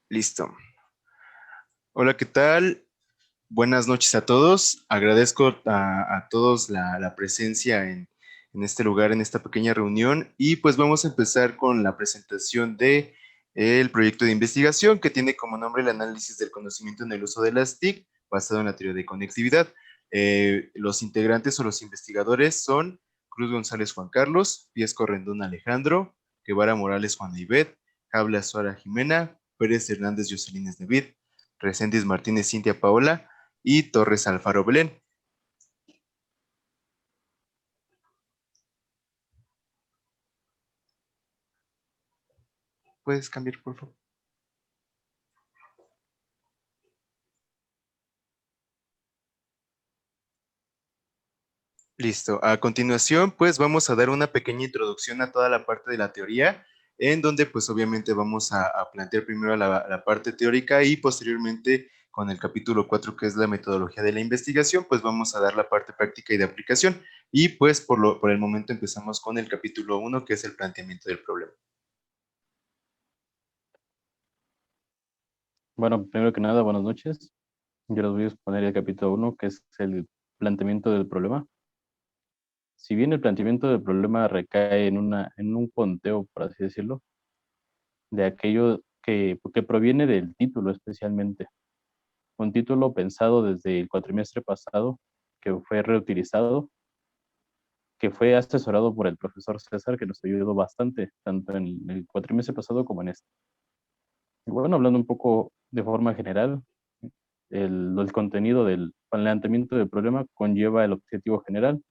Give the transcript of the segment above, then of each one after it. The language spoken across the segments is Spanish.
Listo. Hola, ¿qué tal? Buenas noches a todos. Agradezco a todos la presencia en este lugar, en esta pequeña reunión. Y pues vamos a empezar con la presentación de el proyecto de investigación que tiene como nombre el análisis del conocimiento en el uso de las TIC basado en la teoría de conectividad. Los integrantes o los investigadores son Cruz González Juan Carlos, Piesco Rendón Alejandro, Guevara Morales Juan Ivette, Jabla Suara Jimena, Pérez Hernández Jocelyn David, Reséndiz Martínez Cintia Paola y Torres Alfaro Belén. ¿Puedes cambiar, por favor? Listo. A continuación, pues vamos a dar una pequeña introducción a toda la parte de la teoría, en donde pues obviamente vamos a plantear primero la parte teórica y posteriormente con el capítulo 4 que es la metodología de la investigación, pues vamos a dar la parte práctica y de aplicación. Y pues por el momento empezamos con el capítulo uno que es el planteamiento del problema. Bueno, primero que nada, buenas noches. Yo les voy a exponer el capítulo uno, que es el planteamiento del problema. Si bien el planteamiento del problema recae en un conteo, por así decirlo, de aquello que proviene del título especialmente. Un título pensado desde el cuatrimestre pasado, que fue reutilizado, que fue asesorado por el profesor César, que nos ayudó bastante, tanto en el cuatrimestre pasado como en este. Y bueno, hablando un poco de forma general, el contenido del planteamiento del problema conlleva el objetivo general,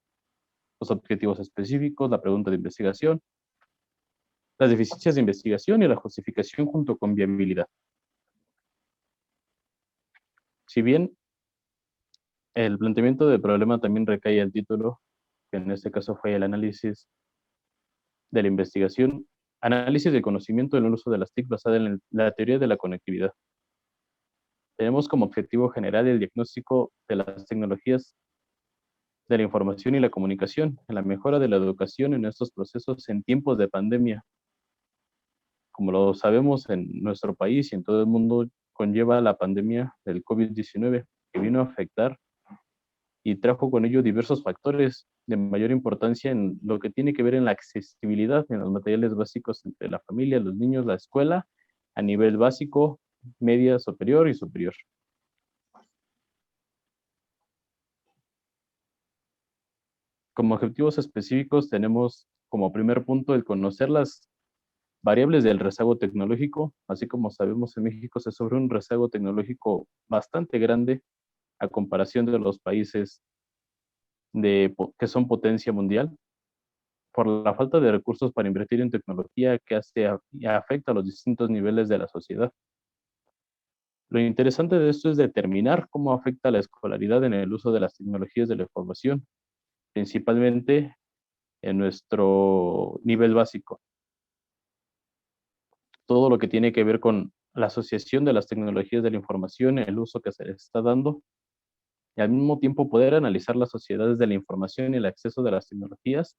los objetivos específicos, la pregunta de investigación, las deficiencias de investigación y la justificación junto con viabilidad. Si bien el planteamiento del problema también recae el título, que en este caso fue el análisis de la investigación, análisis del conocimiento del uso de las TIC basada en la teoría de la conectividad. Tenemos como objetivo general el diagnóstico de las tecnologías de la información y la comunicación, en la mejora de la educación en estos procesos en tiempos de pandemia. Como lo sabemos, en nuestro país y en todo el mundo conlleva la pandemia del COVID-19, que vino a afectar y trajo con ello diversos factores de mayor importancia en lo que tiene que ver en la accesibilidad en los materiales básicos entre la familia, los niños, la escuela, a nivel básico, media, superior y superior. Como objetivos específicos tenemos como primer punto el conocer las variables del rezago tecnológico. Así como sabemos, en México se sufre un rezago tecnológico bastante grande a comparación de los países que son potencia mundial, por la falta de recursos para invertir en tecnología que afecta a los distintos niveles de la sociedad. Lo interesante de esto es determinar cómo afecta la escolaridad en el uso de las tecnologías de la información, principalmente en nuestro nivel básico. Todo lo que tiene que ver con la asociación de las tecnologías de la información, el uso que se les está dando, y al mismo tiempo poder analizar las sociedades de la información y el acceso de las tecnologías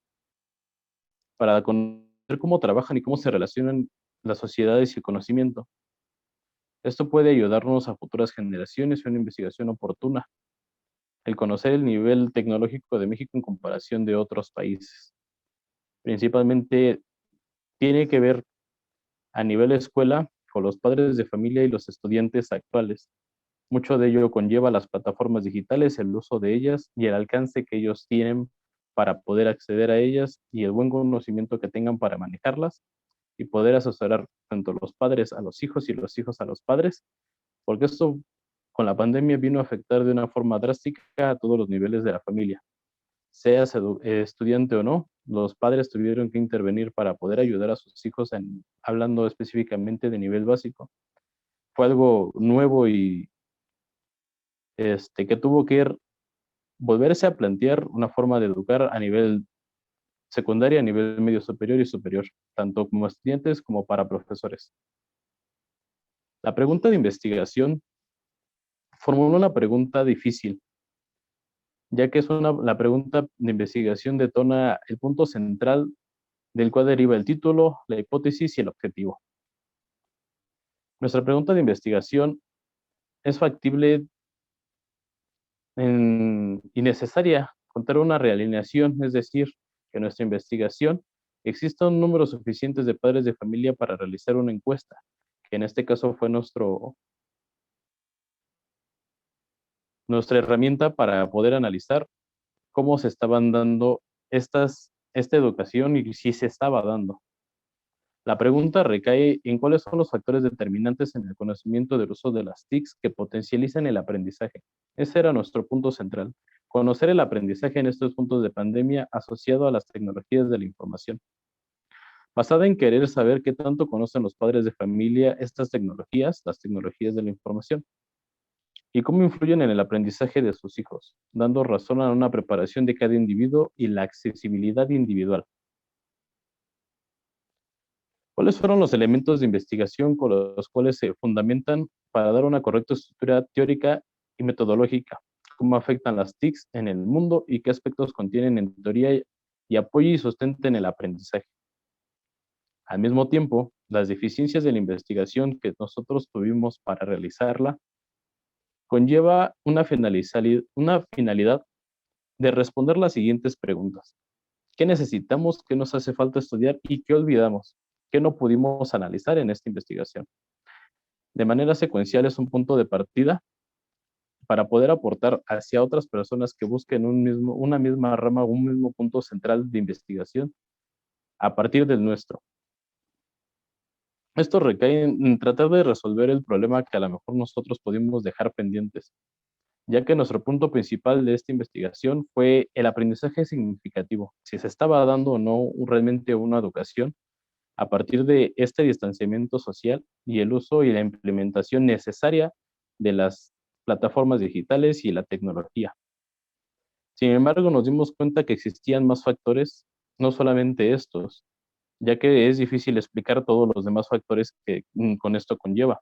para conocer cómo trabajan y cómo se relacionan las sociedades y el conocimiento. Esto puede ayudarnos a futuras generaciones a una investigación oportuna, el conocer el nivel tecnológico de México en comparación de otros países. Principalmente tiene que ver a nivel escuela con los padres de familia y los estudiantes actuales. Mucho de ello conlleva las plataformas digitales, el uso de ellas y el alcance que ellos tienen para poder acceder a ellas y el buen conocimiento que tengan para manejarlas y poder asesorar tanto los padres a los hijos y los hijos a los padres, porque esto con la pandemia vino a afectar de una forma drástica a todos los niveles de la familia. Seas estudiante o no, los padres tuvieron que intervenir para poder ayudar a sus hijos hablando específicamente de nivel básico. Fue algo nuevo y que tuvo que volverse a plantear una forma de educar a nivel secundaria, a nivel medio superior y superior, tanto como estudiantes como para profesores. La pregunta de investigación formuló una pregunta difícil, ya que la pregunta de investigación detona el punto central del cual deriva el título, la hipótesis y el objetivo. Nuestra pregunta de investigación es factible y necesaria contar una realineación, es decir, que en nuestra investigación exista un número suficiente de padres de familia para realizar una encuesta, que en este caso fue nuestra herramienta para poder analizar cómo se estaban dando esta educación y si se estaba dando. La pregunta recae en cuáles son los factores determinantes en el conocimiento del uso de las TICs que potencializan el aprendizaje. Ese era nuestro punto central, conocer el aprendizaje en estos puntos de pandemia asociado a las tecnologías de la información, basada en querer saber qué tanto conocen los padres de familia estas tecnologías, las tecnologías de la información, y cómo influyen en el aprendizaje de sus hijos, dando razón a una preparación de cada individuo y la accesibilidad individual. ¿Cuáles fueron los elementos de investigación con los cuales se fundamentan para dar una correcta estructura teórica y metodológica? ¿Cómo afectan las TICs en el mundo y qué aspectos contienen en teoría y apoyo y sustenten el aprendizaje? Al mismo tiempo, las deficiencias de la investigación que nosotros tuvimos para realizarla conlleva una finalidad de responder las siguientes preguntas. ¿Qué necesitamos? ¿Qué nos hace falta estudiar? ¿Y qué olvidamos? ¿Qué no pudimos analizar en esta investigación? De manera secuencial es un punto de partida para poder aportar hacia otras personas que busquen una misma rama o un mismo punto central de investigación a partir del nuestro. Esto recae en tratar de resolver el problema que a lo mejor nosotros pudimos dejar pendientes, ya que nuestro punto principal de esta investigación fue el aprendizaje significativo, si se estaba dando o no realmente una educación a partir de este distanciamiento social y el uso y la implementación necesaria de las plataformas digitales y la tecnología. Sin embargo, nos dimos cuenta que existían más factores, no solamente estos, ya que es difícil explicar todos los demás factores que con esto conlleva,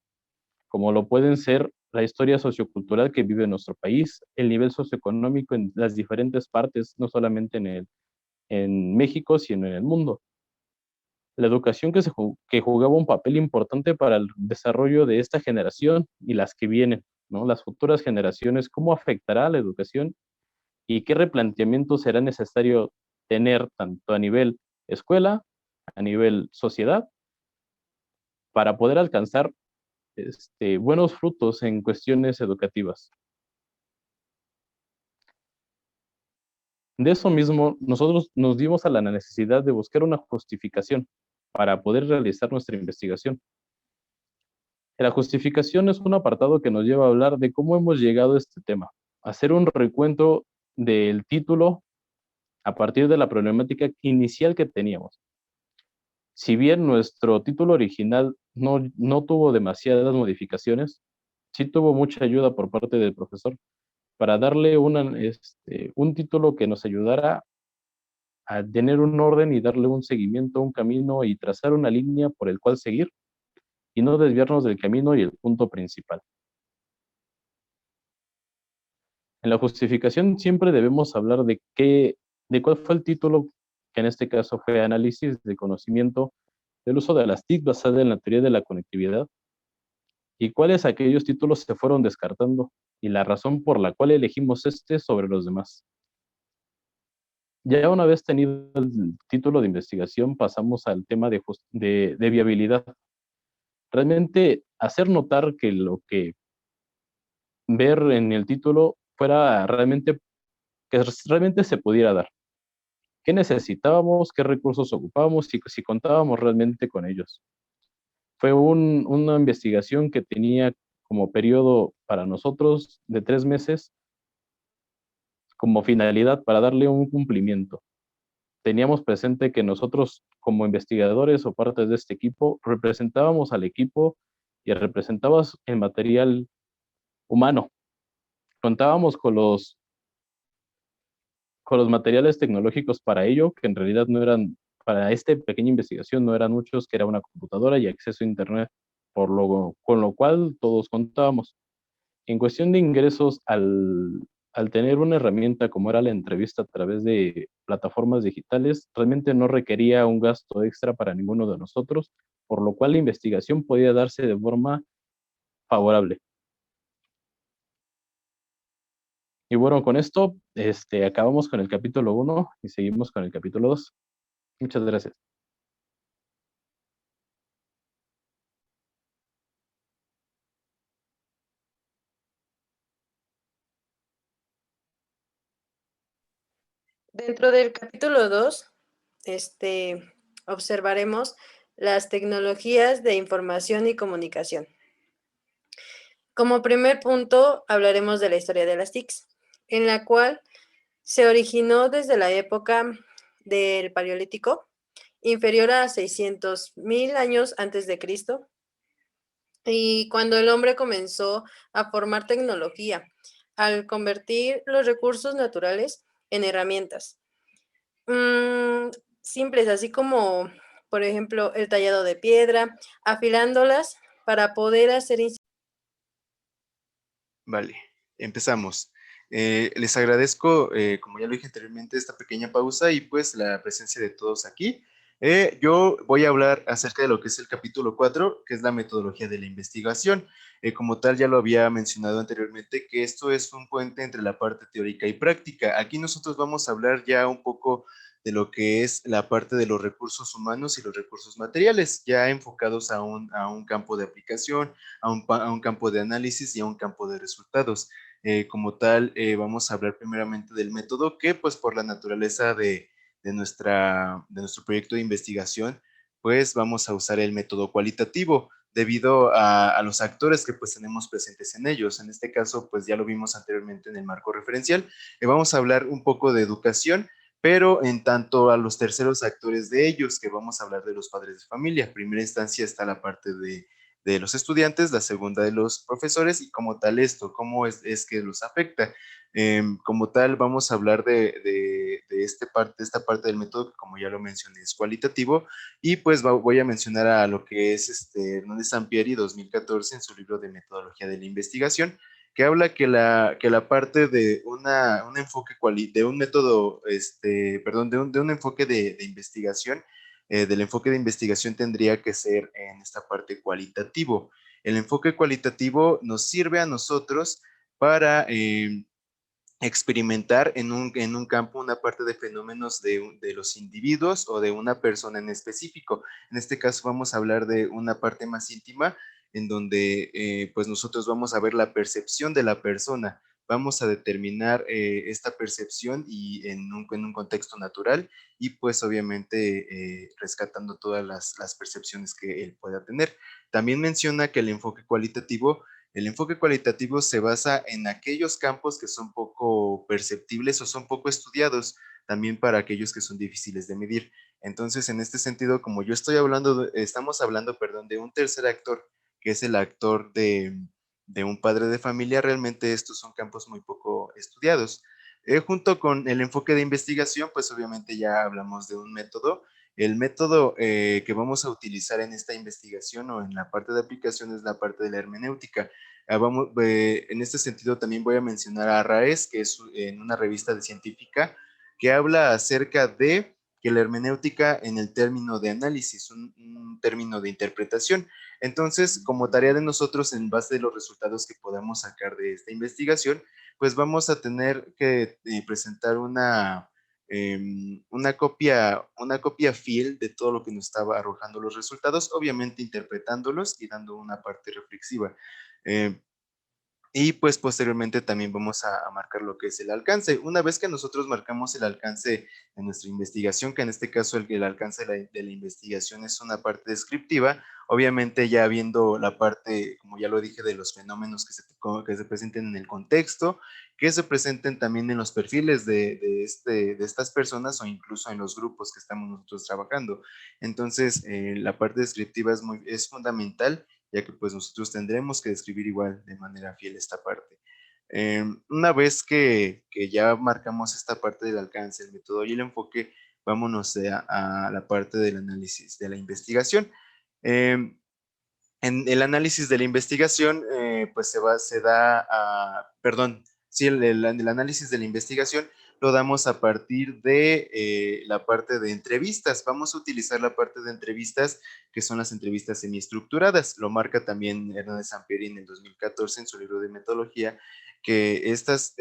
como lo pueden ser la historia sociocultural que vive nuestro país, el nivel socioeconómico en las diferentes partes, no solamente en México, sino en el mundo. La educación que jugaba un papel importante para el desarrollo de esta generación y las que vienen, ¿no? Las futuras generaciones, cómo afectará la educación y qué replanteamiento será necesario tener tanto a nivel escuela, a nivel sociedad, para poder alcanzar buenos frutos en cuestiones educativas. De eso mismo, nosotros nos dimos a la necesidad de buscar una justificación para poder realizar nuestra investigación. La justificación es un apartado que nos lleva a hablar de cómo hemos llegado a este tema, hacer un recuento del título a partir de la problemática inicial que teníamos. Si bien nuestro título original no tuvo demasiadas modificaciones, sí tuvo mucha ayuda por parte del profesor para darle un título que nos ayudara a tener un orden y darle un seguimiento, un camino y trazar una línea por el cual seguir y no desviarnos del camino y el punto principal. En la justificación siempre debemos hablar de cuál fue el título, que en este caso fue Análisis de conocimiento del uso de las TIC basada en la teoría de la conectividad, y cuáles aquellos títulos se fueron descartando, y la razón por la cual elegimos este sobre los demás. Ya una vez tenido el título de investigación, pasamos al tema de viabilidad. Realmente hacer notar que lo que ver en el título fuera que realmente se pudiera dar. ¿Qué necesitábamos? ¿Qué recursos ocupábamos? Y si contábamos realmente con ellos. Fue una investigación que tenía como periodo para nosotros de 3 meses como finalidad para darle un cumplimiento. Teníamos presente que nosotros como investigadores o partes de este equipo representábamos al equipo y representábamos el material humano. Contábamos con los materiales tecnológicos para ello, que en realidad no eran, para esta pequeña investigación no eran muchos, que era una computadora y acceso a Internet, con lo cual todos contábamos. En cuestión de ingresos, al tener una herramienta como era la entrevista a través de plataformas digitales, realmente no requería un gasto extra para ninguno de nosotros, por lo cual la investigación podía darse de forma favorable. Y bueno, con esto acabamos con el capítulo 1 y seguimos con el capítulo 2. Muchas gracias. Dentro del capítulo 2, observaremos las tecnologías de información y comunicación. Como primer punto, hablaremos de la historia de las TICs, en la cual se originó desde la época del Paleolítico, inferior a 600,000 años antes de Cristo, y cuando el hombre comenzó a formar tecnología, al convertir los recursos naturales en herramientas. Simples, así como, por ejemplo, el tallado de piedra, afilándolas para poder hacer... Vale, empezamos. Les agradezco, como ya lo dije anteriormente, esta pequeña pausa y pues la presencia de todos aquí. Yo voy a hablar acerca de lo que es el capítulo 4, que es la metodología de la investigación. Como tal, ya lo había mencionado anteriormente, que esto es un puente entre la parte teórica y práctica. Aquí nosotros vamos a hablar ya un poco de lo que es la parte de los recursos humanos y los recursos materiales, ya enfocados a un campo de aplicación, a un campo de análisis y a un campo de resultados. Como tal, vamos a hablar primeramente del método que, pues por la naturaleza de nuestro proyecto de investigación, pues vamos a usar el método cualitativo debido a los actores que pues tenemos presentes en ellos. En este caso, pues ya lo vimos anteriormente en el marco referencial. Vamos a hablar un poco de educación, pero en tanto a los terceros actores de ellos, que vamos a hablar de los padres de familia. En primera instancia está la parte de los estudiantes, la segunda de los profesores y como tal esto, cómo es que los afecta. Como tal, vamos a hablar de esta parte del método que como ya lo mencioné es cualitativo y pues voy a mencionar a lo que es Hernández Sampieri 2014 en su libro de metodología de la investigación, que habla que la parte de un enfoque de un método, perdón, de un enfoque de investigación, del enfoque de investigación tendría que ser en esta parte cualitativo. El enfoque cualitativo nos sirve a nosotros para experimentar en un campo una parte de fenómenos de los individuos o de una persona en específico. En este caso vamos a hablar de una parte más íntima en donde pues nosotros vamos a ver la percepción de la persona. Vamos a determinar esta percepción y en un contexto natural y pues obviamente rescatando todas las percepciones que él pueda tener. También menciona que el enfoque cualitativo se basa en aquellos campos que son poco perceptibles o son poco estudiados, también para aquellos que son difíciles de medir. Entonces, en este sentido, como yo estoy hablando, estamos hablando, perdón, de un tercer actor, que es el actor de un padre de familia, realmente estos son campos muy poco estudiados. Junto con el enfoque de investigación, pues obviamente ya hablamos de un método. El método que vamos a utilizar en esta investigación o en la parte de aplicación es la parte de la hermenéutica. En este sentido también voy a mencionar a Raes, que es en una revista de científica, que habla acerca de que la hermenéutica en el término de análisis, un término de interpretación. Entonces, como tarea de nosotros, en base de los resultados que podamos sacar de esta investigación, pues vamos a tener que presentar una copia fiel de todo lo que nos estaba arrojando los resultados, obviamente interpretándolos y dando una parte reflexiva. Eh, y pues posteriormente también vamos a marcar lo que es el alcance. Una vez que nosotros marcamos el alcance de nuestra investigación, que en este caso el alcance de la investigación es una parte descriptiva, obviamente ya viendo la parte, como ya lo dije, de los fenómenos que se presenten en el contexto, que se presenten también en los perfiles de estas personas o incluso en los grupos que estamos nosotros trabajando. Entonces, la parte descriptiva es fundamental ya que pues nosotros tendremos que describir igual de manera fiel esta parte. Una vez que ya marcamos esta parte del alcance, el método y el enfoque, vámonos a la parte del análisis de la investigación. En el análisis de la investigación, pues perdón, sí, el análisis de la investigación, lo damos a partir de la parte de entrevistas. Vamos a utilizar la parte de entrevistas, que son las entrevistas semiestructuradas. Lo marca también Hernández Sampieri en el 2014 en su libro de metodología, que estas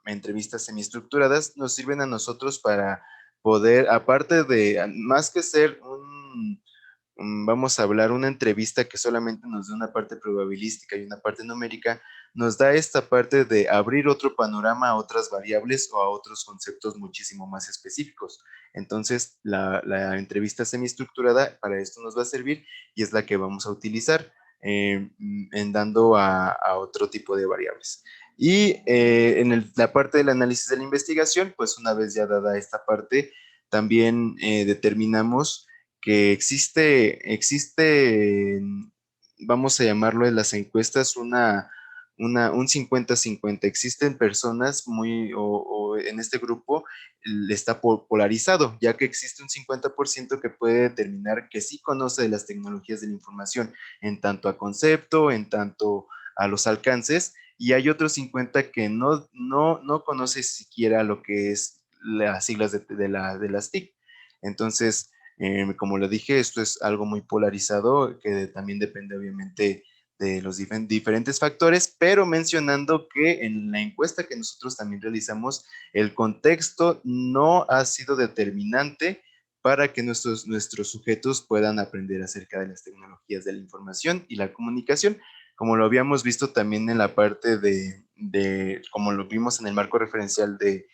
entrevistas semiestructuradas nos sirven a nosotros para poder, aparte de, más que ser vamos a hablar, una entrevista que solamente nos da una parte probabilística y una parte numérica, nos da esta parte de abrir otro panorama a otras variables o a otros conceptos muchísimo más específicos. Entonces, la entrevista semiestructurada para esto nos va a servir y es la que vamos a utilizar en dando a otro tipo de variables. Y la parte del análisis de la investigación, pues una vez ya dada esta parte, también determinamos que existe, vamos a llamarlo en las encuestas, un 50-50. Existen personas o en este grupo está polarizado, ya que existe un 50% que puede determinar que sí conoce de las tecnologías de la información, en tanto a concepto, en tanto a los alcances, y hay otro 50 que no conoce siquiera lo que es las siglas de las TIC. Entonces, como le dije, esto es algo muy polarizado que también depende obviamente de los diferentes factores, pero mencionando que en la encuesta que nosotros también realizamos, el contexto no ha sido determinante para que nuestros sujetos puedan aprender acerca de las tecnologías de la información y la comunicación, como lo habíamos visto también en la parte como lo vimos en el marco referencial de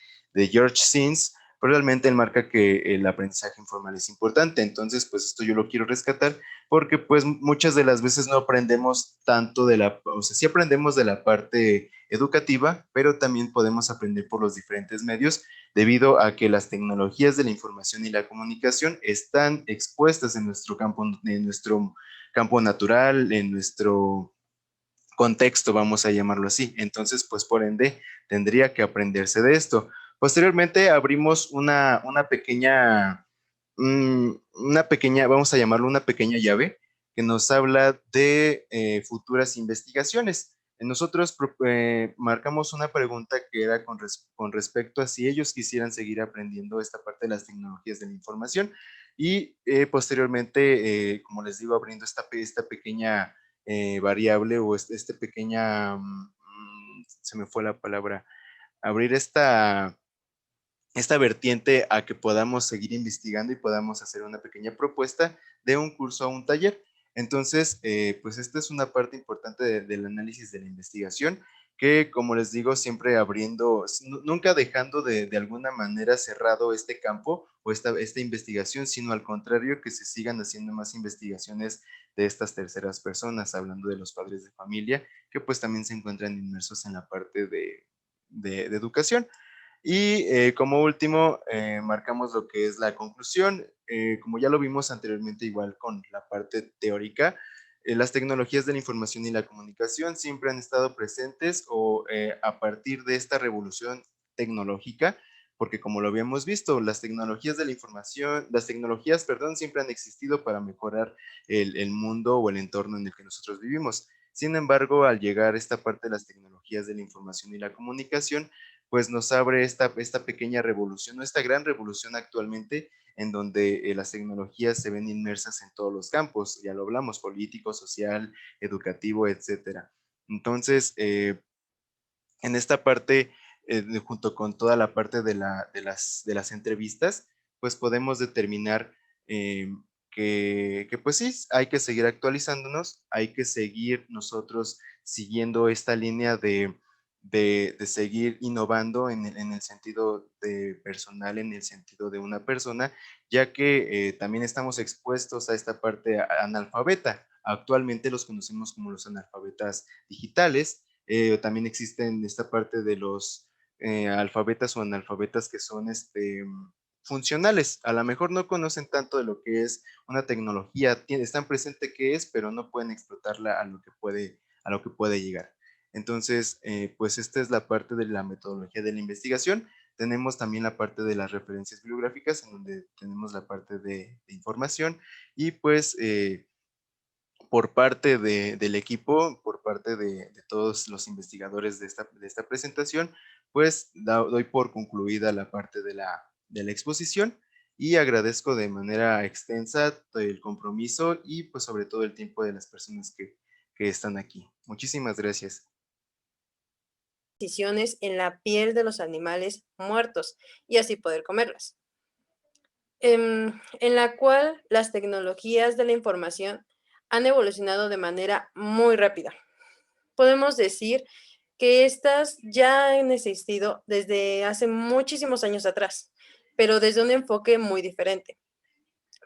George Sims, pero realmente él marca que el aprendizaje informal es importante. Entonces, pues esto yo lo quiero rescatar porque pues muchas de las veces no aprendemos tanto o sea, sí aprendemos de la parte educativa, pero también podemos aprender por los diferentes medios debido a que las tecnologías de la información y la comunicación están expuestas en nuestro campo natural, en nuestro contexto, vamos a llamarlo así. Entonces, pues por ende, tendría que aprenderse de esto. Posteriormente abrimos una pequeña, vamos a llamarlo una pequeña llave, que nos habla de futuras investigaciones. Nosotros marcamos una pregunta que era con respecto a si ellos quisieran seguir aprendiendo esta parte de las tecnologías de la información y posteriormente, como les digo, abriendo esta pequeña variable o este pequeña, se me fue la palabra, abrir esta vertiente a que podamos seguir investigando y podamos hacer una pequeña propuesta de un curso a un taller. Entonces, pues esta es una parte importante del análisis de la investigación que, como les digo, siempre abriendo, nunca dejando de alguna manera cerrado este campo o esta investigación, sino al contrario, que se sigan haciendo más investigaciones de estas terceras personas, hablando de los padres de familia, que pues también se encuentran inmersos en la parte de educación. Y como último, marcamos lo que es la conclusión. Como ya lo vimos anteriormente, igual con la parte teórica, las tecnologías de la información y la comunicación siempre han estado presentes o a partir de esta revolución tecnológica, porque como lo habíamos visto, las tecnologías de la información, las tecnologías, perdón, siempre han existido para mejorar el mundo o el entorno en el que nosotros vivimos. Sin embargo, al llegar esta parte de las tecnologías de la información y la comunicación, pues nos abre esta pequeña revolución, o esta gran revolución actualmente, en donde las tecnologías se ven inmersas en todos los campos, ya lo hablamos, político, social, educativo, etcétera. Entonces, en esta parte, junto con toda la parte de las entrevistas, pues podemos determinar que, pues sí, hay que seguir actualizándonos, hay que seguir nosotros siguiendo esta línea de seguir innovando en el sentido de personal, en el sentido de una persona, ya que también estamos expuestos a esta parte analfabeta. Actualmente los conocemos como los analfabetas digitales. También existen esta parte de los alfabetas o analfabetas que son funcionales. A lo mejor no conocen tanto de lo que es una tecnología, están presente que es, pero no pueden explotarla a lo que puede llegar. Entonces, pues esta es la parte de la metodología de la investigación. Tenemos también la parte de las referencias bibliográficas, en donde tenemos la parte de información y pues por parte del equipo, por parte de todos los investigadores de esta presentación, pues doy por concluida la parte de la exposición y agradezco de manera extensa el compromiso y pues sobre todo el tiempo de las personas que están aquí. Muchísimas gracias. Incisiones en la piel de los animales muertos y así poder comerlas. En la cual las tecnologías de la información han evolucionado de manera muy rápida. Podemos decir que estas ya han existido desde hace muchísimos años atrás, pero desde un enfoque muy diferente,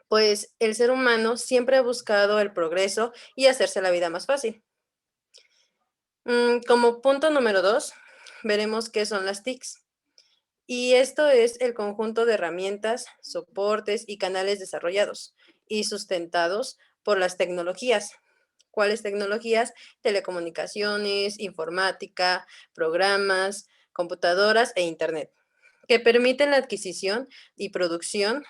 pues el ser humano siempre ha buscado el progreso y hacerse la vida más fácil. Como punto número 2, veremos qué son las TICs. Y esto es el conjunto de herramientas, soportes y canales desarrollados y sustentados por las tecnologías. ¿Cuáles tecnologías? Telecomunicaciones, informática, programas, computadoras e Internet, que permiten la adquisición y producción,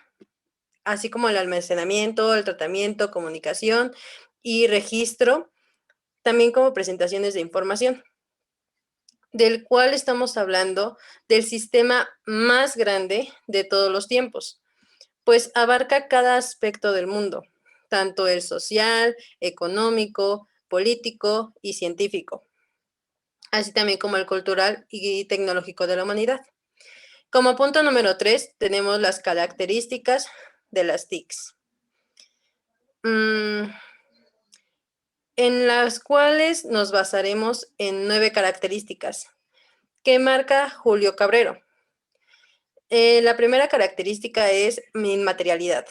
así como el almacenamiento, el tratamiento, comunicación y registro, también como presentaciones de información, del cual estamos hablando del sistema más grande de todos los tiempos, pues abarca cada aspecto del mundo, tanto el social, económico, político y científico, así también como el cultural y tecnológico de la humanidad. Como punto número 3, tenemos las características de las TICs, en las cuales nos basaremos en 9 características que marca Julio Cabrero. La primera característica es inmaterialidad,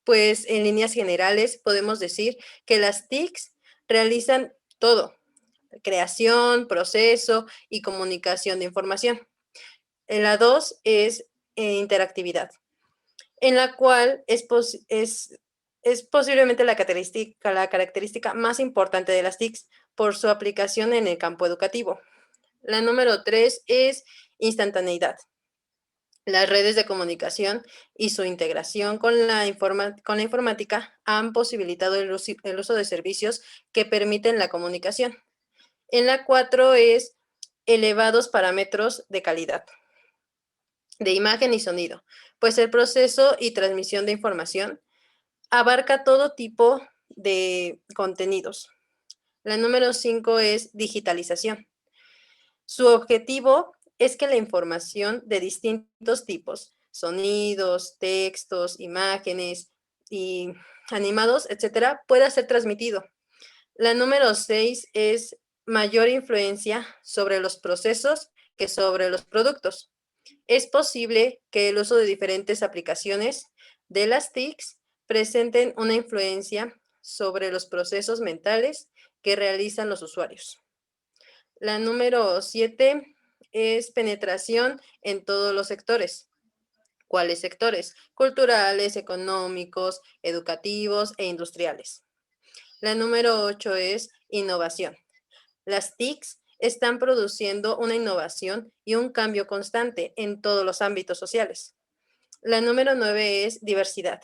pues en líneas generales podemos decir que las TICs realizan todo: creación, proceso y comunicación de información. La 2 es interactividad, en la cual es posiblemente la característica más importante de las TICs por su aplicación en el campo educativo. La número 3 es instantaneidad. Las redes de comunicación y su integración con la informática han posibilitado el uso de servicios que permiten la comunicación. En la 4 es elevados parámetros de calidad de imagen y sonido, pues el proceso y transmisión de información abarca todo tipo de contenidos. La número 5 es digitalización. Su objetivo es que la información de distintos tipos, sonidos, textos, imágenes y animados, etcétera, pueda ser transmitido. La número 6 es mayor influencia sobre los procesos que sobre los productos. Es posible que el uso de diferentes aplicaciones de las TICs presenten una influencia sobre los procesos mentales que realizan los usuarios. La número 7 es penetración en todos los sectores. ¿Cuáles sectores? Culturales, económicos, educativos e industriales. La número 8 es innovación. Las TICs están produciendo una innovación y un cambio constante en todos los ámbitos sociales. La número 9 es diversidad.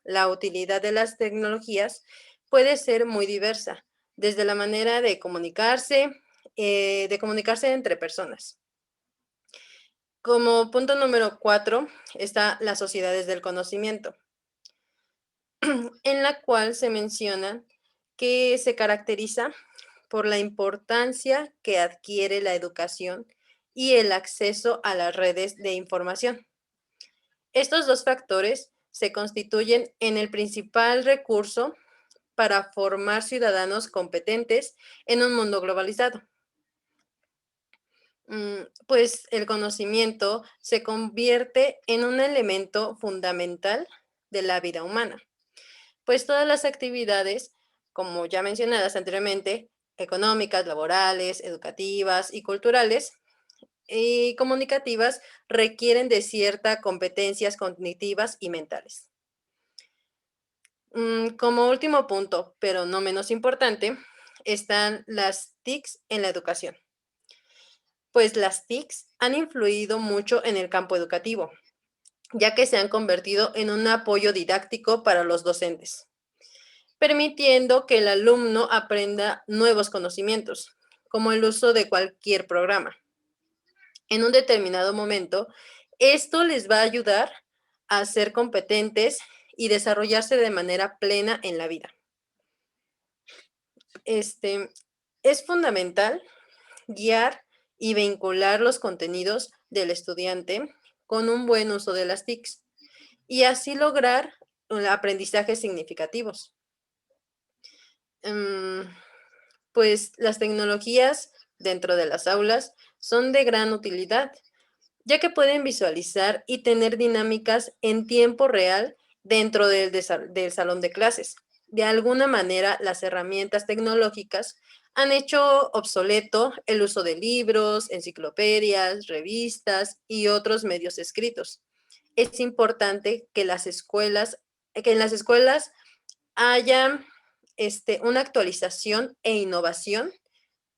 La utilidad de las tecnologías puede ser muy diversa, desde la manera de comunicarse entre personas. Como punto número 4 está las sociedades del conocimiento, en la cual se menciona que se caracteriza por la importancia que adquiere la educación y el acceso a las redes de información. Estos dos factores se constituyen en el principal recurso para formar ciudadanos competentes en un mundo globalizado. Pues el conocimiento se convierte en un elemento fundamental de la vida humana, pues todas las actividades, como ya mencionadas anteriormente, económicas, laborales, educativas y culturales y comunicativas, requieren de ciertas competencias cognitivas y mentales. Como último punto, pero no menos importante, están las TICs en la educación. Pues las TICs han influido mucho en el campo educativo, ya que se han convertido en un apoyo didáctico para los docentes, permitiendo que el alumno aprenda nuevos conocimientos, como el uso de cualquier programa. en un determinado momento, esto les va a ayudar a ser competentes y desarrollarse de manera plena en la vida. Es fundamental guiar y vincular los contenidos del estudiante con un buen uso de las TICs y así lograr aprendizajes significativos. Pues las tecnologías dentro de las aulas son de gran utilidad, ya que pueden visualizar y tener dinámicas en tiempo real dentro del salón de clases. De alguna manera, las herramientas tecnológicas han hecho obsoleto el uso de libros, enciclopedias, revistas y otros medios escritos. Es importante que en las escuelas haya una actualización e innovación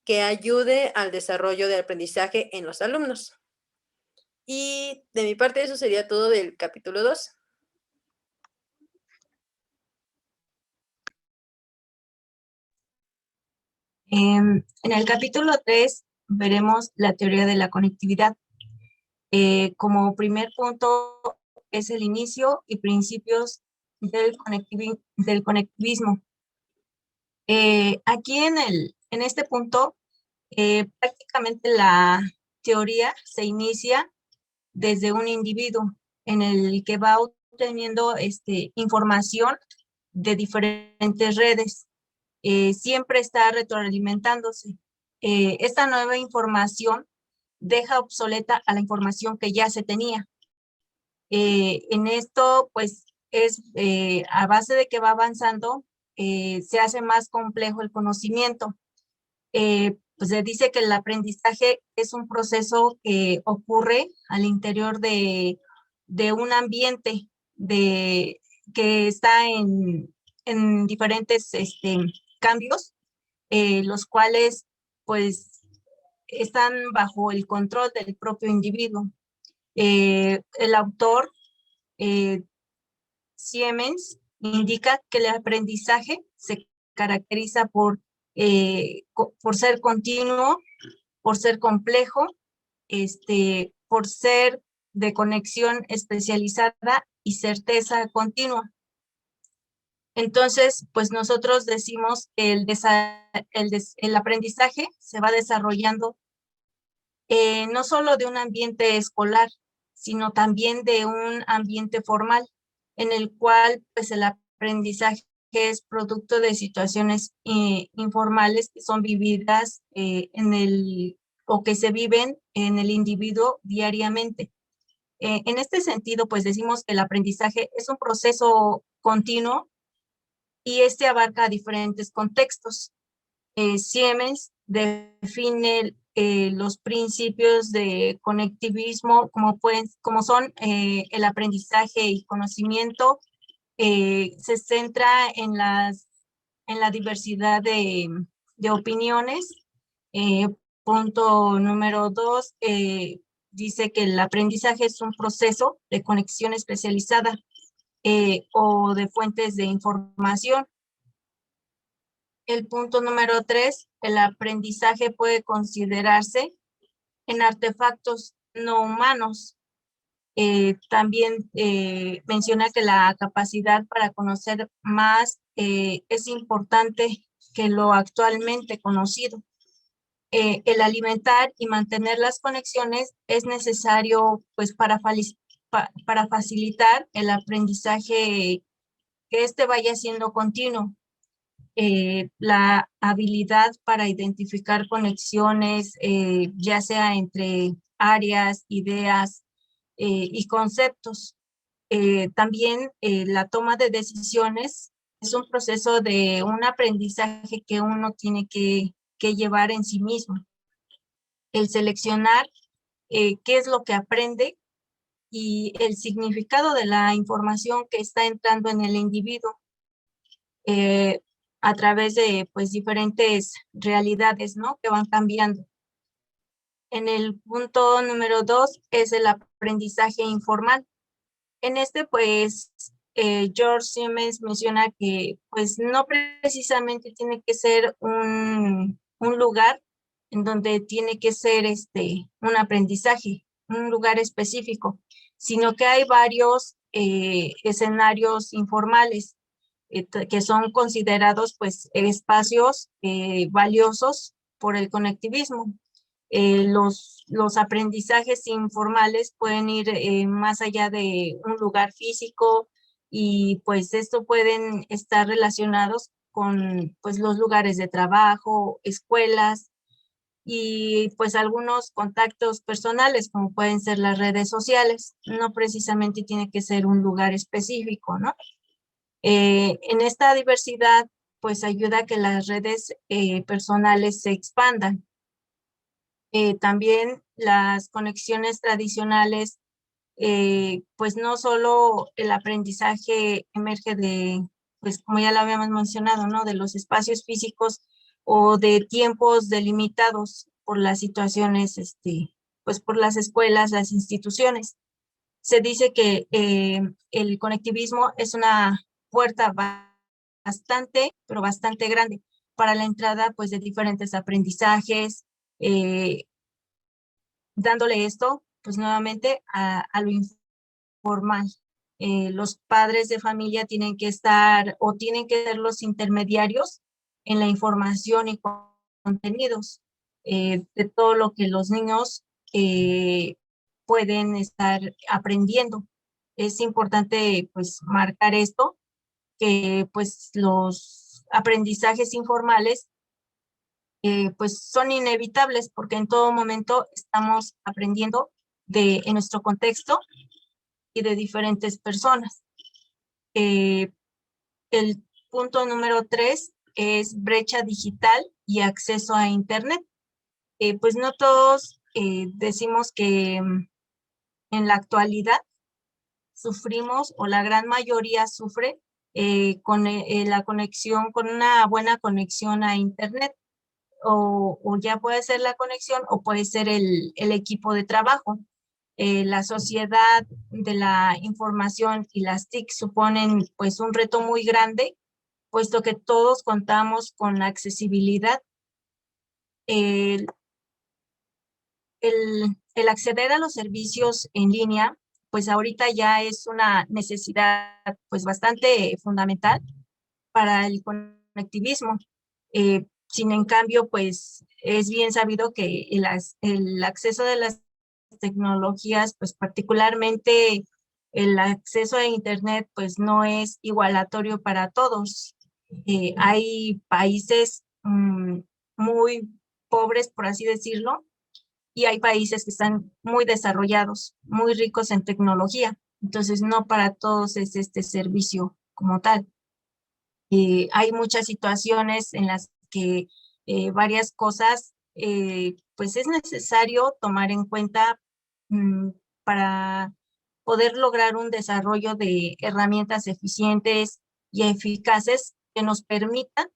que ayude al desarrollo del aprendizaje en los alumnos. Y de mi parte eso sería todo del capítulo 2. En el capítulo 3 veremos la teoría de la conectividad. Como primer punto es el inicio y principios del conectivismo. Aquí en este punto, prácticamente la teoría se inicia desde un individuo en el que va obteniendo información de diferentes redes. Siempre está retroalimentándose. Esta nueva información deja obsoleta a la información que ya se tenía. En esto, pues, es a base de que va avanzando, se hace más complejo el conocimiento. Pues se dice que el aprendizaje es un proceso que ocurre al interior de un ambiente que está en diferentes cambios, los cuales pues están bajo el control del propio individuo. El autor Siemens indica que el aprendizaje se caracteriza por ser continuo, por ser complejo, por ser de conexión especializada y certeza continua. Entonces, pues nosotros decimos que el aprendizaje se va desarrollando no solo de un ambiente escolar, sino también de un ambiente formal, en el cual pues el aprendizaje es producto de situaciones informales que son vividas o que se viven en el individuo diariamente. En este sentido, pues decimos que el aprendizaje es un proceso continuo y abarca diferentes contextos. Siemens define los principios de conectivismo como son el aprendizaje y conocimiento. Se centra en la diversidad de opiniones. Punto número 2, dice que el aprendizaje es un proceso de conexión especializada o de fuentes de información. El punto número 3, el aprendizaje puede considerarse en artefactos no humanos. También menciona que la capacidad para conocer más es importante que lo actualmente conocido. El alimentar y mantener las conexiones es necesario pues para facilitar el aprendizaje, que vaya siendo continuo. La habilidad para identificar conexiones, ya sea entre áreas, ideas y conceptos. También la toma de decisiones es un proceso de un aprendizaje que uno tiene que llevar en sí mismo. El seleccionar qué es lo que aprende y el significado de la información que está entrando en el individuo. A través de pues diferentes realidades, ¿no? Que van cambiando. En el punto número 2 es el aprendizaje informal. En pues George Siemens menciona que pues no precisamente tiene que ser un lugar en donde tiene que ser un aprendizaje, un lugar específico, sino que hay varios escenarios informales que son considerados pues espacios valiosos por el conectivismo. Los aprendizajes informales pueden ir más allá de un lugar físico y pues esto pueden estar relacionados con pues los lugares de trabajo, escuelas y pues algunos contactos personales como pueden ser las redes sociales. No precisamente tiene que ser un lugar específico, ¿no? En esta diversidad pues ayuda a que las redes personales se expandan. También las conexiones tradicionales, pues no solo el aprendizaje emerge de, pues como ya lo habíamos mencionado, ¿no? De los espacios físicos o de tiempos delimitados por las situaciones, pues por las escuelas, las instituciones. Se dice que el conectivismo es una puerta bastante, pero bastante grande para la entrada, pues, de diferentes aprendizajes, eh, dándole esto, pues, nuevamente a lo informal. Los padres de familia tienen que estar o tienen que ser los intermediarios en la información y contenidos de todo lo que los niños pueden estar aprendiendo. Es importante, pues, marcar esto, que, pues, los aprendizajes informales pues son inevitables porque en todo momento estamos aprendiendo en nuestro contexto y de diferentes personas. El punto número 3 es brecha digital y acceso a Internet. Pues no todos decimos que en la actualidad sufrimos o la gran mayoría sufre con la conexión, con una buena conexión a Internet. O ya puede ser la conexión o puede ser el equipo de trabajo. La sociedad de la información y las TIC suponen pues un reto muy grande, puesto que todos contamos con accesibilidad. El, el acceder a los servicios en línea, pues ahorita ya es una necesidad pues bastante fundamental para el conectivismo. Sin en cambio, pues es bien sabido que el acceso de las tecnologías, pues particularmente el acceso a Internet, pues no es igualatorio para todos. Hay países muy pobres, por así decirlo, y hay países que están muy desarrollados, muy ricos en tecnología. Entonces, no para todos es este servicio como tal. Hay muchas situaciones en las que varias cosas, pues es necesario tomar en cuenta para poder lograr un desarrollo de herramientas eficientes y eficaces que nos permitan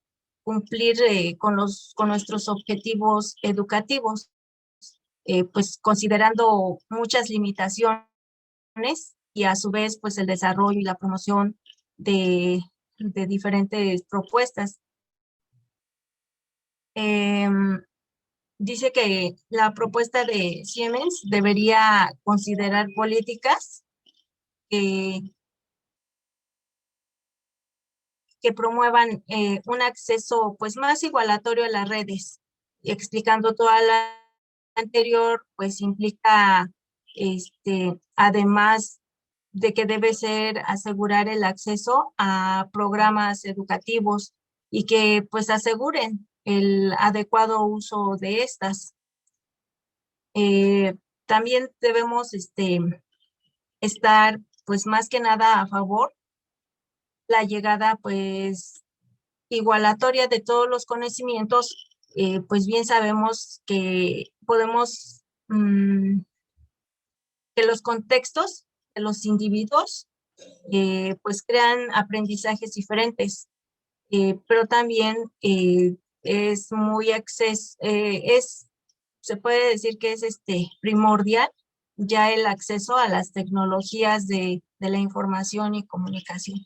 cumplir con nuestros objetivos educativos, pues considerando muchas limitaciones y a su vez pues el desarrollo y la promoción de diferentes propuestas. Dice que la propuesta de Siemens debería considerar políticas que promuevan un acceso pues más igualatorio a las redes. Y explicando toda la anterior, pues implica además de que debe ser asegurar el acceso a programas educativos y que pues aseguren el adecuado uso de estas. También debemos estar pues más que nada a favor la llegada pues igualatoria de todos los conocimientos. Pues bien sabemos que podemos que los contextos de los individuos pues crean aprendizajes diferentes, pero también es muy se puede decir que es primordial ya el acceso a las tecnologías de la información y comunicación.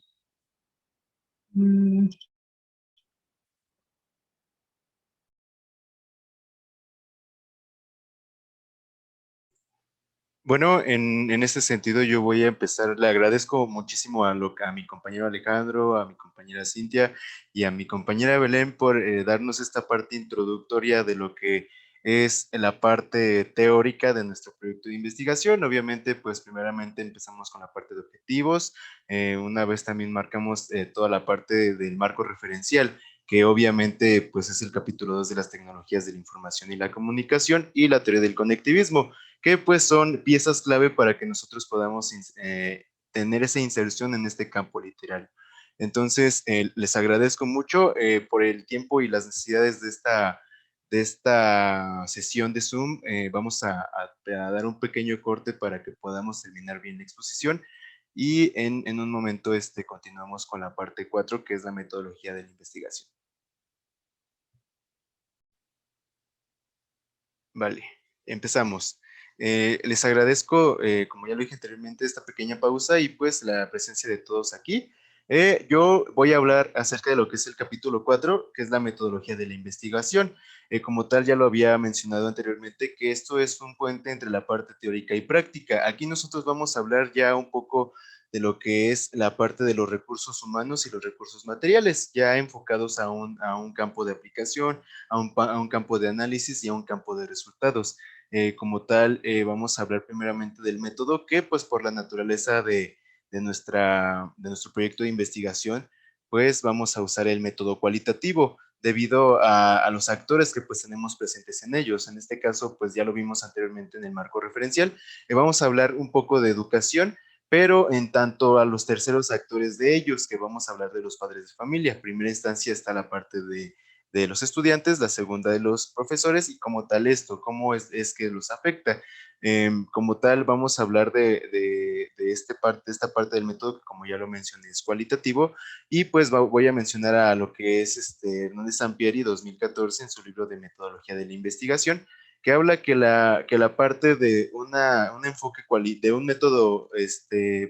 Bueno, en este sentido yo voy a empezar, le agradezco muchísimo a mi compañero Alejandro, a mi compañera Cintia y a mi compañera Belén por darnos esta parte introductoria de lo que es la parte teórica de nuestro proyecto de investigación. Obviamente, pues primeramente empezamos con la parte de objetivos, una vez también marcamos toda la parte del marco referencial, que obviamente pues es el capítulo 2 de las tecnologías de la información y la comunicación y la teoría del conectivismo, que pues son piezas clave para que nosotros podamos tener esa inserción en este campo literario. Entonces, les agradezco mucho por el tiempo y las necesidades de esta sesión de Zoom. Vamos a dar un pequeño corte para que podamos terminar bien la exposición y en un momento continuamos con la parte 4, que es la metodología de la investigación. Vale, empezamos. Les agradezco, como ya lo dije anteriormente, esta pequeña pausa y pues la presencia de todos aquí. Yo voy a hablar acerca de lo que es el capítulo 4, que es la metodología de la investigación. Como tal, ya lo había mencionado anteriormente, que esto es un puente entre la parte teórica y práctica. Aquí nosotros vamos a hablar ya un poco de lo que es la parte de los recursos humanos y los recursos materiales, ya enfocados a un campo de aplicación, a un campo de análisis y a un campo de resultados. Como tal, vamos a hablar primeramente del método que, pues por la naturaleza de nuestro proyecto de investigación, pues vamos a usar el método cualitativo debido a los actores que pues tenemos presentes en ellos. En este caso, pues ya lo vimos anteriormente en el marco referencial. Vamos a hablar un poco de educación, pero en tanto a los terceros actores de ellos, que vamos a hablar de los padres de familia. En primera instancia está la parte de los estudiantes, la segunda de los profesores y como tal esto, cómo es que los afecta. Como tal, vamos a hablar de esta parte del método que como ya lo mencioné es cualitativo y pues voy a mencionar a lo que es Hernández Sampieri 2014 en su libro de metodología de la investigación, que habla que la parte de un enfoque de un método,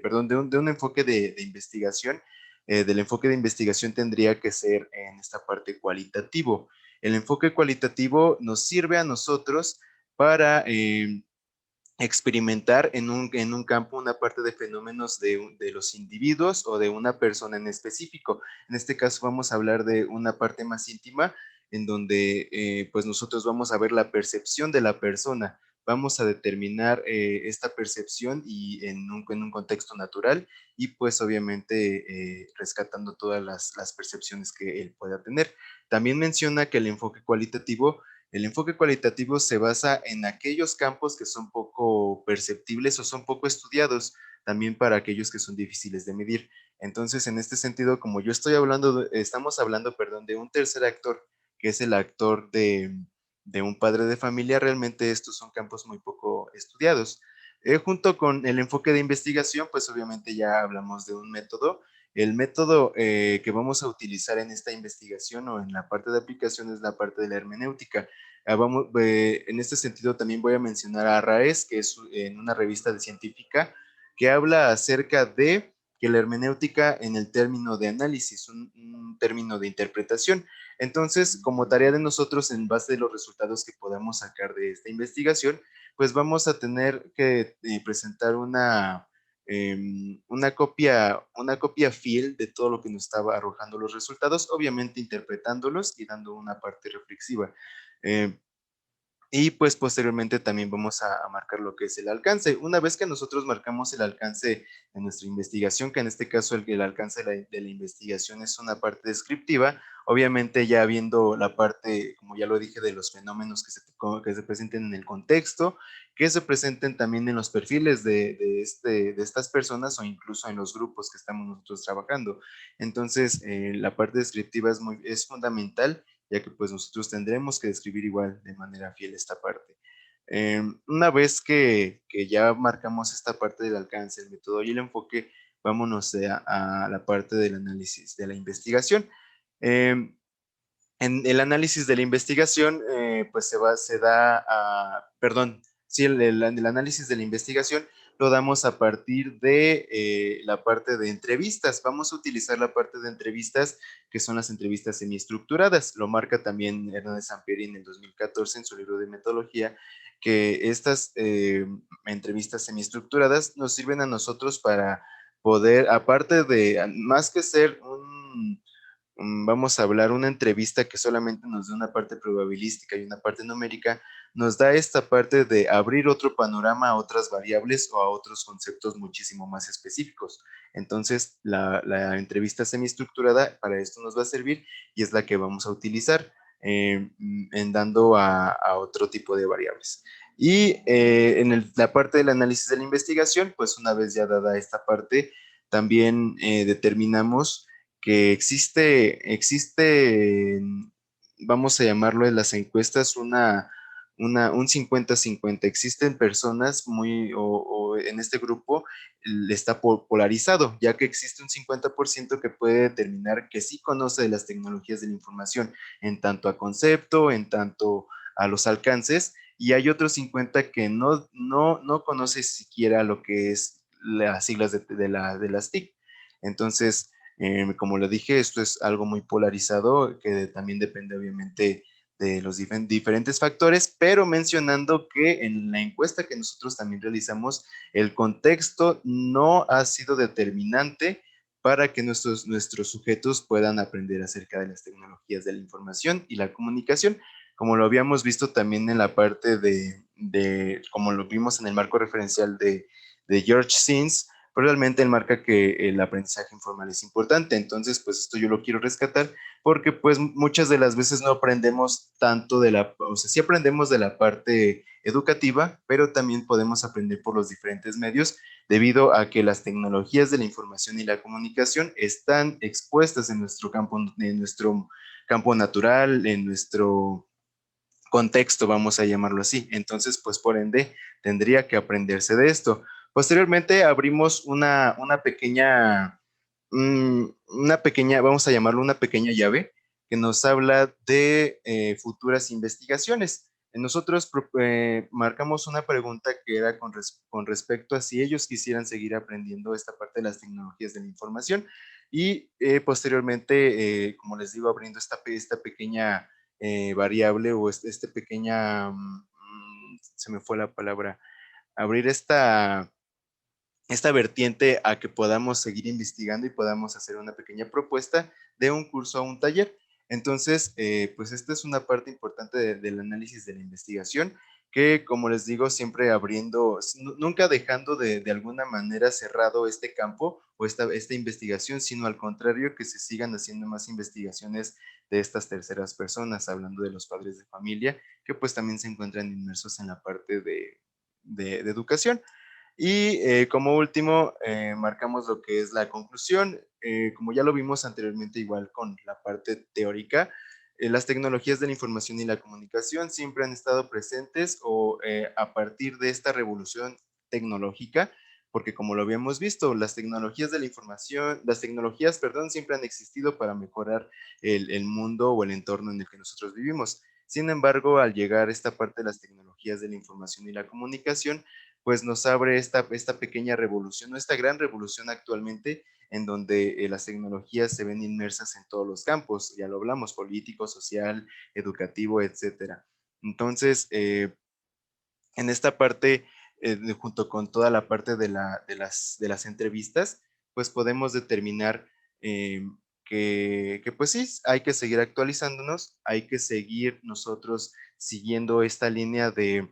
perdón, de un enfoque de investigación, del enfoque de investigación tendría que ser en esta parte cualitativo. El enfoque cualitativo nos sirve a nosotros para experimentar en un campo una parte de fenómenos de los individuos o de una persona en específico. En este caso vamos a hablar de una parte más íntima en donde pues nosotros vamos a ver la percepción de la persona. Vamos a determinar esta percepción y en un contexto natural y pues obviamente rescatando todas las percepciones que él pueda tener. También menciona que el enfoque cualitativo se basa en aquellos campos que son poco perceptibles o son poco estudiados, también para aquellos que son difíciles de medir. Entonces, en este sentido, como yo estoy hablando, estamos hablando, perdón, de un tercer actor, que es el actor de un padre de familia, realmente estos son campos muy poco estudiados. Junto con el enfoque de investigación, pues obviamente ya hablamos de un método. El método que vamos a utilizar en esta investigación o en la parte de aplicación es la parte de la hermenéutica. En este sentido también voy a mencionar a Raes, que es en una revista de científica, que habla acerca de que la hermenéutica en el término de análisis, un término de interpretación. Entonces, como tarea de nosotros, en base de los resultados que podamos sacar de esta investigación, pues vamos a tener que presentar una copia fiel de todo lo que nos estaba arrojando los resultados, obviamente interpretándolos y dando una parte reflexiva. Eh, y pues posteriormente también vamos a marcar lo que es el alcance. Una vez que nosotros marcamos el alcance de nuestra investigación, que en este caso el alcance de la investigación es una parte descriptiva, obviamente ya viendo la parte, como ya lo dije, de los fenómenos que se presenten en el contexto, que se presenten también en los perfiles de estas personas o incluso en los grupos que estamos nosotros trabajando. Entonces, la parte descriptiva es fundamental, ya que pues nosotros tendremos que describir igual de manera fiel esta parte. Una vez que ya marcamos esta parte del alcance, el método y el enfoque, vámonos a la parte del análisis de la investigación. Eh, en el análisis de la investigación, pues perdón, sí, el análisis de la investigación, lo damos a partir de la parte de entrevistas. Vamos a utilizar la parte de entrevistas, que son las entrevistas semiestructuradas. Lo marca también Hernández Sampieri en el 2014 en su libro de metodología, que estas entrevistas semiestructuradas nos sirven a nosotros para poder, aparte de, más que ser vamos a hablar, una entrevista que solamente nos da una parte probabilística y una parte numérica, nos da esta parte de abrir otro panorama a otras variables o a otros conceptos muchísimo más específicos. Entonces, la entrevista semiestructurada para esto nos va a servir y es la que vamos a utilizar en dando a otro tipo de variables. Y en la parte del análisis de la investigación, pues una vez ya dada esta parte, también determinamos que existe, vamos a llamarlo en las encuestas, un 50-50. Existen personas o en este grupo está polarizado, ya que existe un 50% que puede determinar que sí conoce de las tecnologías de la información, en tanto a concepto, en tanto a los alcances, y hay otro 50 que no conoce siquiera lo que es las siglas de las TIC. Entonces, como le dije, esto es algo muy polarizado que también depende obviamente de los diferentes factores, pero mencionando que en la encuesta que nosotros también realizamos, el contexto no ha sido determinante para que nuestros sujetos puedan aprender acerca de las tecnologías de la información y la comunicación, como lo habíamos visto también en la parte como lo vimos en el marco referencial de George Sims, pero realmente él marca que el aprendizaje informal es importante. Entonces, pues esto yo lo quiero rescatar porque pues muchas de las veces no aprendemos tanto o sea, sí aprendemos de la parte educativa, pero también podemos aprender por los diferentes medios debido a que las tecnologías de la información y la comunicación están expuestas en nuestro campo natural, en nuestro contexto, vamos a llamarlo así. Entonces, pues por ende, tendría que aprenderse de esto. Posteriormente abrimos una pequeña, vamos a llamarlo una pequeña llave, que nos habla de futuras investigaciones. Nosotros marcamos una pregunta que era con respecto a si ellos quisieran seguir aprendiendo esta parte de las tecnologías de la información y posteriormente, como les digo, abriendo esta pequeña variable o este pequeña, se me fue la palabra, abrir esta vertiente a que podamos seguir investigando y podamos hacer una pequeña propuesta de un curso a un taller. Entonces, pues esta es una parte importante del análisis de la investigación que, como les digo, siempre abriendo, nunca dejando de alguna manera cerrado este campo o esta investigación, sino al contrario, que se sigan haciendo más investigaciones de estas terceras personas, hablando de los padres de familia, que pues también se encuentran inmersos en la parte de educación. Y como último, marcamos lo que es la conclusión. Como ya lo vimos anteriormente, igual con la parte teórica, las tecnologías de la información y la comunicación siempre han estado presentes o a partir de esta revolución tecnológica, porque como lo habíamos visto, las tecnologías de la información, las tecnologías, perdón, siempre han existido para mejorar el mundo o el entorno en el que nosotros vivimos. Sin embargo, al llegar esta parte de las tecnologías de la información y la comunicación, pues nos abre esta pequeña revolución, esta gran revolución actualmente en donde las tecnologías se ven inmersas en todos los campos, ya lo hablamos, político, social, educativo, etcétera. Entonces, en esta parte, junto con toda la parte de las entrevistas, pues podemos determinar que pues sí, hay que seguir actualizándonos, hay que seguir nosotros siguiendo esta línea de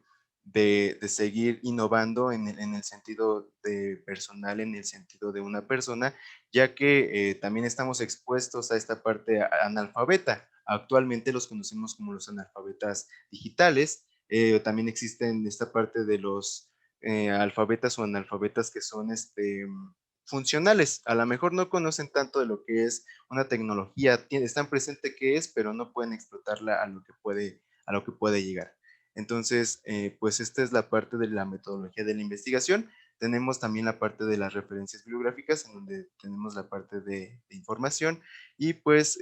seguir innovando en el sentido de personal, en el sentido de una persona, ya que también estamos expuestos a esta parte analfabeta. Actualmente los conocemos como los analfabetas digitales. También existen esta parte de los alfabetas o analfabetas que son funcionales. A lo mejor no conocen tanto de lo que es una tecnología, están presentes qué es, pero no pueden explotarla a lo que puede llegar. Entonces, pues esta es la parte de la metodología de la investigación. Tenemos también la parte de las referencias bibliográficas, en donde tenemos la parte de información y pues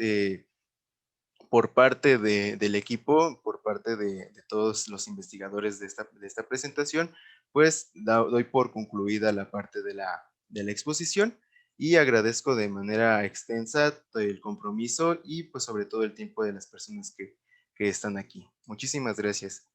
por parte del equipo, por parte de todos los investigadores de esta presentación, pues doy por concluida la parte de la exposición y agradezco de manera extensa el compromiso y pues sobre todo el tiempo de las personas que están aquí. Muchísimas gracias.